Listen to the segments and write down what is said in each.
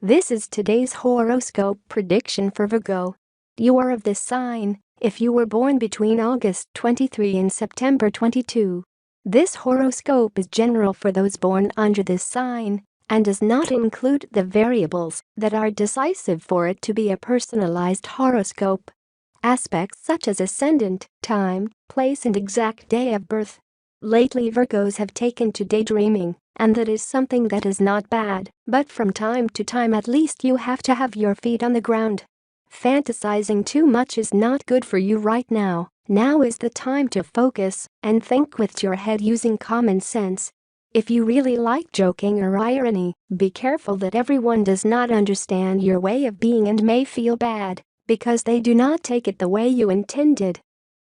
This is today's horoscope prediction for Virgo. You are of this sign if you were born between August 23 and September 22. This horoscope is general for those born under this sign and does not include the variables that are decisive for it to be a personalized horoscope. Aspects such as ascendant, time, place and exact day of birth. Lately Virgos have taken to daydreaming, and that is something that is not bad, but from time to time at least you have to have your feet on the ground. Fantasizing too much is not good for you right now. Now is the time to focus and think with your head using common sense. If you really like joking or irony, be careful that everyone does not understand your way of being and may feel bad because they do not take it the way you intended.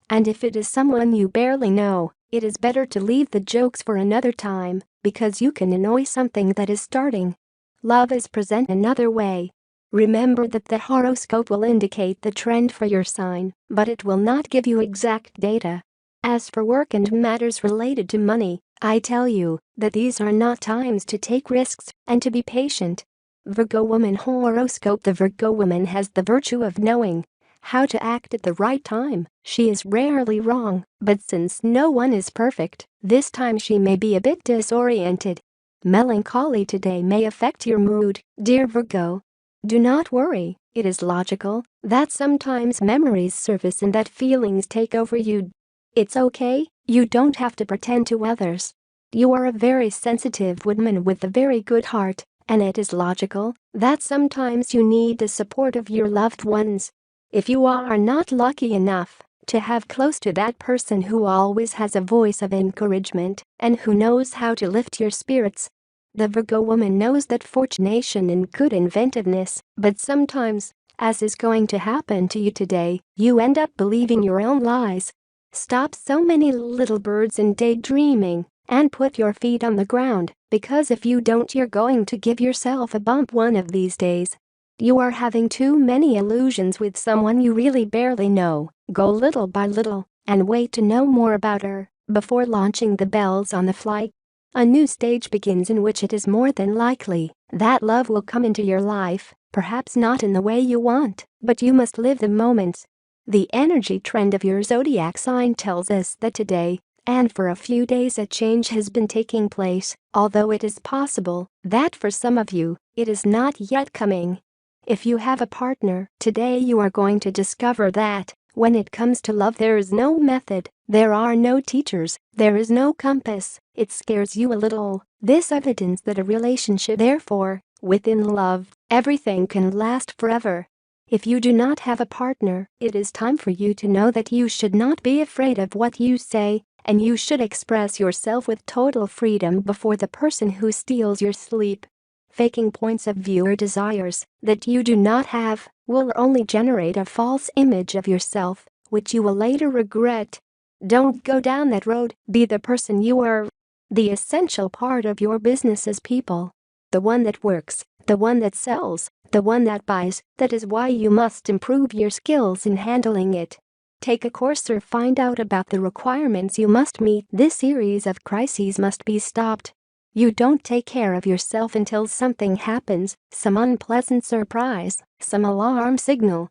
And if it is someone you barely know, it is better to leave the jokes for another time because you can annoy something that is starting. Love is present another way. Remember that the horoscope will indicate the trend for your sign, but it will not give you exact data. As for work and matters related to money, I tell you that these are not times to take risks and to be patient. Virgo Woman Horoscope. The Virgo woman has the virtue of knowing how to act at the right time. She is rarely wrong, but since no one is perfect, this time she may be a bit disoriented. Melancholy today may affect your mood, dear Virgo. Do not worry, it is logical that sometimes memories surface and that feelings take over you. It's okay, you don't have to pretend to others. You are a very sensitive woman with a very good heart, and it is logical that sometimes you need the support of your loved ones. If you are not lucky enough to have close to that person who always has a voice of encouragement and who knows how to lift your spirits, the Virgo woman knows that fortunation and good inventiveness, but sometimes, as is going to happen to you today, you end up believing your own lies. Stop so many little birds in daydreaming and put your feet on the ground, because if you don't, you're going to give yourself a bump one of these days. You are having too many illusions with someone you really barely know. Go little by little and wait to know more about her before launching the bells on the fly. A new stage begins in which it is more than likely that love will come into your life, perhaps not in the way you want, but you must live the moments. The energy trend of your zodiac sign tells us that today, and for a few days, a change has been taking place, although it is possible that for some of you, it is not yet coming. If you have a partner, today you are going to discover that when it comes to love there is no method, there are no teachers, there is no compass. It scares you a little. This evidence that a relationship, therefore, within love, everything can last forever. If you do not have a partner, it is time for you to know that you should not be afraid of what you say, and you should express yourself with total freedom before the person who steals your sleep. Faking points of view or desires that you do not have will only generate a false image of yourself, which you will later regret. Don't go down that road. Be the person you are. The essential part of your business is people. The one that works, the one that sells, the one that buys. That is why you must improve your skills in handling it. Take a course or find out about the requirements you must meet. This series of crises must be stopped. You don't take care of yourself until something happens, some unpleasant surprise, some alarm signal.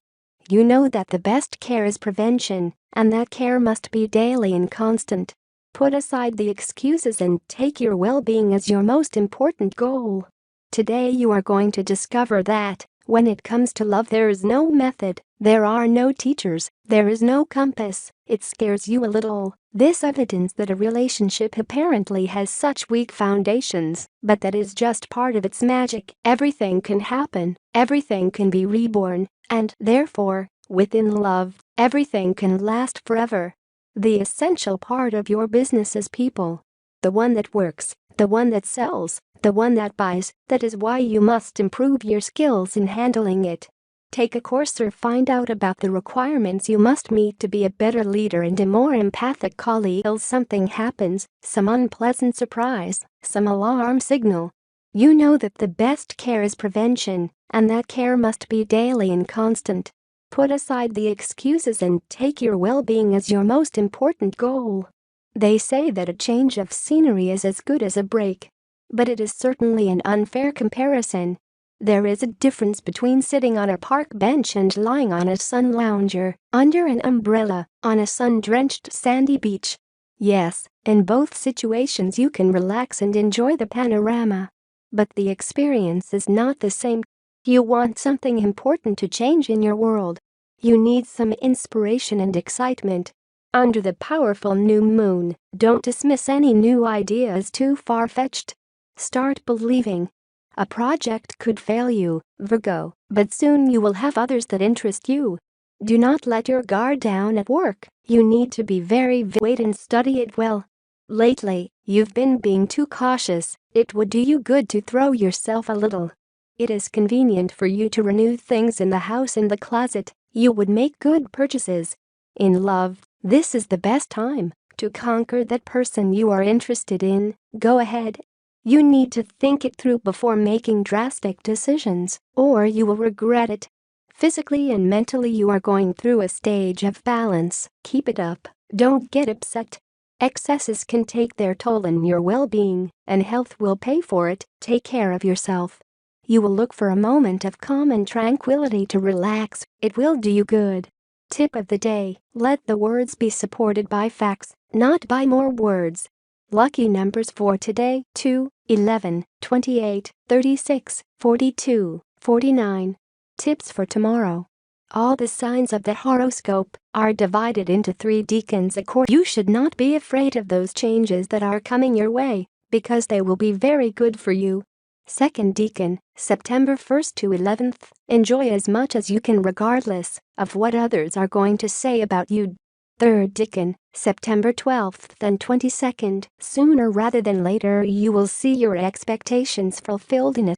You know that the best care is prevention, and that care must be daily and constant. Put aside the excuses and take your well-being as your most important goal. Today you are going to discover that when it comes to love there is no method, there are no teachers, there is no compass. It scares you a little. This evidence that a relationship apparently has such weak foundations, but that is just part of its magic. Everything can happen, everything can be reborn, and therefore, within love, everything can last forever. The essential part of your business is people. The one that works, the one that sells, the one that buys. That is why you must improve your skills in handling it. Take a course or find out about the requirements you must meet to be a better leader and a more empathic colleague. Till something happens, some unpleasant surprise, some alarm signal. You know that the best care is prevention, and that care must be daily and constant. Put aside the excuses and take your well-being as your most important goal. They say that a change of scenery is as good as a break. But it is certainly an unfair comparison. There is a difference between sitting on a park bench and lying on a sun lounger, under an umbrella, on a sun-drenched sandy beach. Yes, in both situations you can relax and enjoy the panorama. But the experience is not the same. You want something important to change in your world. You need some inspiration and excitement. Under the powerful new moon, don't dismiss any new idea as too far-fetched. Start believing. A project could fail you, Virgo, but soon you will have others that interest you. Do not let your guard down at work. You need to be wait and study it well. Lately, you've been being too cautious. It would do you good to throw yourself a little. It is convenient for you to renew things in the house and the closet. You would make good purchases. In love, this is the best time to conquer that person you are interested in. Go ahead. You need to think it through before making drastic decisions, or you will regret it. Physically and mentally you are going through a stage of balance. Keep it up, don't get upset. Excesses can take their toll on your well-being, and health will pay for it. Take care of yourself. You will look for a moment of calm and tranquility to relax. It will do you good. Tip of the day: let the words be supported by facts, not by more words. Lucky numbers for today: 2, 11, 28, 36, 42, 49. Tips for tomorrow. All the signs of the horoscope are divided into 3 decans. You should not be afraid of those changes that are coming your way, because they will be very good for you. Second decan, September 1st to 11th. Enjoy as much as you can regardless of what others are going to say about you. Third decan, September 12th and 22nd. Sooner rather than later you will see your expectations fulfilled in a